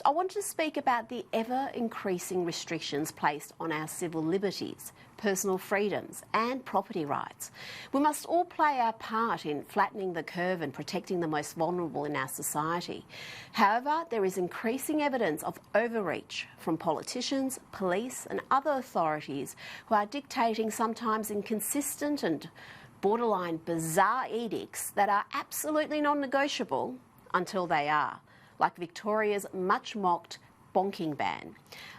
I want to speak about the ever-increasing restrictions placed on our civil liberties, personal freedoms and property rights. We must all play our part in flattening the curve and protecting the most vulnerable in our society. However, there is increasing evidence of overreach from politicians, police and other authorities who are dictating sometimes inconsistent and borderline bizarre edicts that are absolutely non-negotiable until they are, like Victoria's much-mocked bonking ban.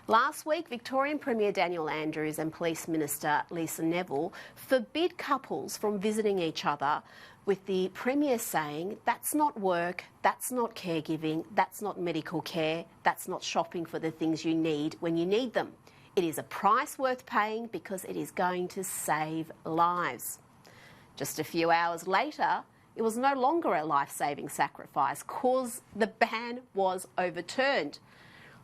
Last week, Victorian Premier Daniel Andrews and Police Minister Lisa Neville forbid couples from visiting each other, with the Premier saying that's not work, that's not caregiving, that's not medical care, that's not shopping for the things you need when you need them. It is a price worth paying because it is going to save lives. Just a few hours later, it was no longer a life-saving sacrifice because the ban was overturned.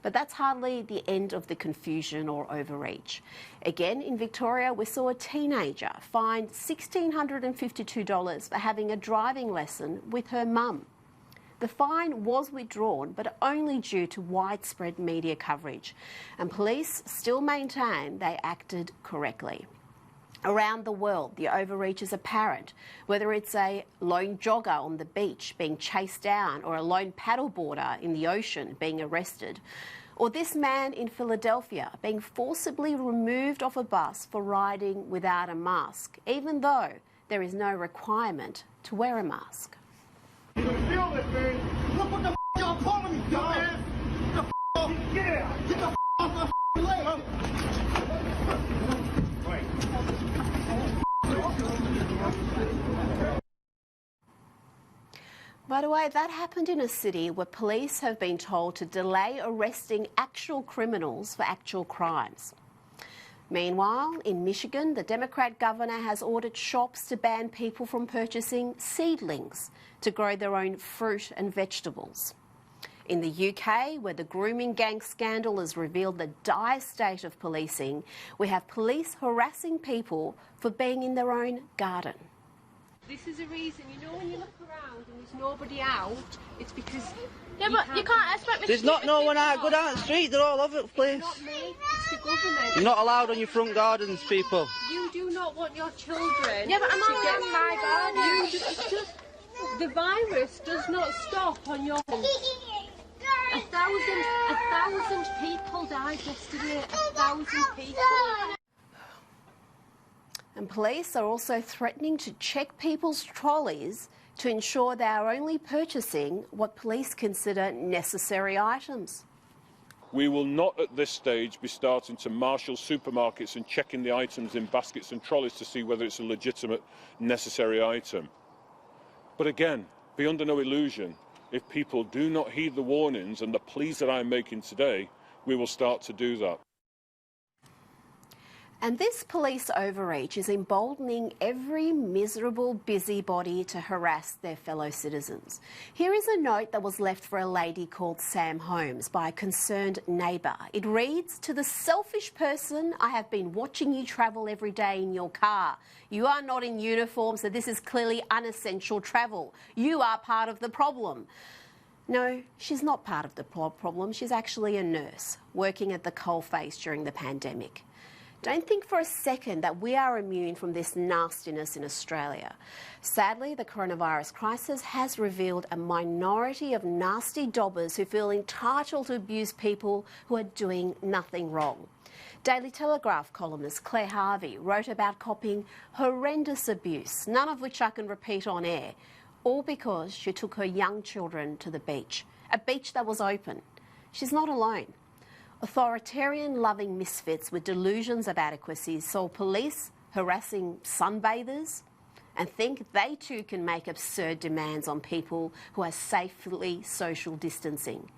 But that's hardly the end of the confusion or overreach. Again, in Victoria, we saw a teenager fined $1,652 for having a driving lesson with her mum. The fine was withdrawn, but only due to widespread media coverage, and police still maintain they acted correctly. Around the world, the overreach is apparent, whether it's a lone jogger on the beach being chased down or a lone paddleboarder in the ocean being arrested, or this man in Philadelphia being forcibly removed off a bus for riding without a mask, even though there is no requirement to wear a mask. You feel this, man? Look what the f*** y'all calling me, dumbass! Get the f*** off! Get the f*** off my leg! By the way, that happened in a city where police have been told to delay arresting actual criminals for actual crimes. Meanwhile, in Michigan, the Democrat governor has ordered shops to ban people from purchasing seedlings to grow their own fruit and vegetables. In the UK, where the grooming gang scandal has revealed the dire state of policing, we have police harassing people for being in their own garden. This is a reason, you know, when you look around and there's nobody out, it's because yeah, but you can't expect me. There's not no one out. Go down the street. They're all over the place. It's not me. It's the government. You're not allowed on your front gardens, people. You do not want your children. Yeah, but I'm not get on my garden. it's just the virus does not stop on your. A thousand people died yesterday. 1,000 people. And police are also threatening to check people's trolleys to ensure they are only purchasing what police consider necessary items. We will not at this stage be starting to marshal supermarkets and checking the items in baskets and trolleys to see whether it's a legitimate, necessary item. But again, be under no illusion, if people do not heed the warnings and the pleas that I'm making today, we will start to do that. And this police overreach is emboldening every miserable busybody to harass their fellow citizens. Here is a note that was left for a lady called Sam Holmes by a concerned neighbour. It reads, "To the selfish person, I have been watching you travel every day in your car. You are not in uniform, so this is clearly unessential travel. You are part of the problem." No, she's not part of the problem. She's actually a nurse working at the coalface during the pandemic. Don't think for a second that we are immune from this nastiness in Australia. Sadly, the coronavirus crisis has revealed a minority of nasty dobbers who feel entitled to abuse people who are doing nothing wrong. Daily Telegraph columnist Claire Harvey wrote about copying horrendous abuse, none of which I can repeat on air, all because she took her young children to the beach, a beach that was open. She's not alone. Authoritarian-loving misfits with delusions of adequacy saw police harassing sunbathers and think they too can make absurd demands on people who are safely social distancing.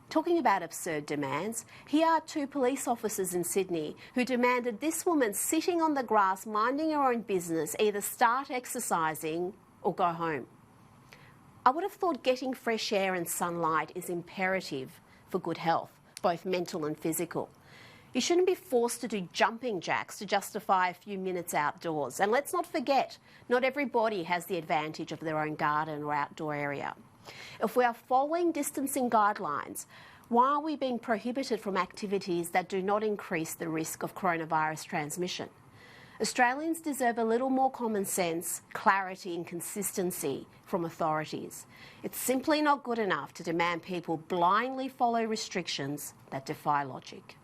Talking about absurd demands, here are two police officers in Sydney who demanded this woman sitting on the grass minding her own business either start exercising or go home. I would have thought getting fresh air and sunlight is imperative for good health, both mental and physical. You shouldn't be forced to do jumping jacks to justify a few minutes outdoors. And let's not forget, not everybody has the advantage of their own garden or outdoor area. If we are following distancing guidelines, Why are we being prohibited from activities that do not increase the risk of coronavirus transmission? Australians deserve a little more common sense, clarity and consistency from authorities. It's simply not good enough to demand people blindly follow restrictions that defy logic.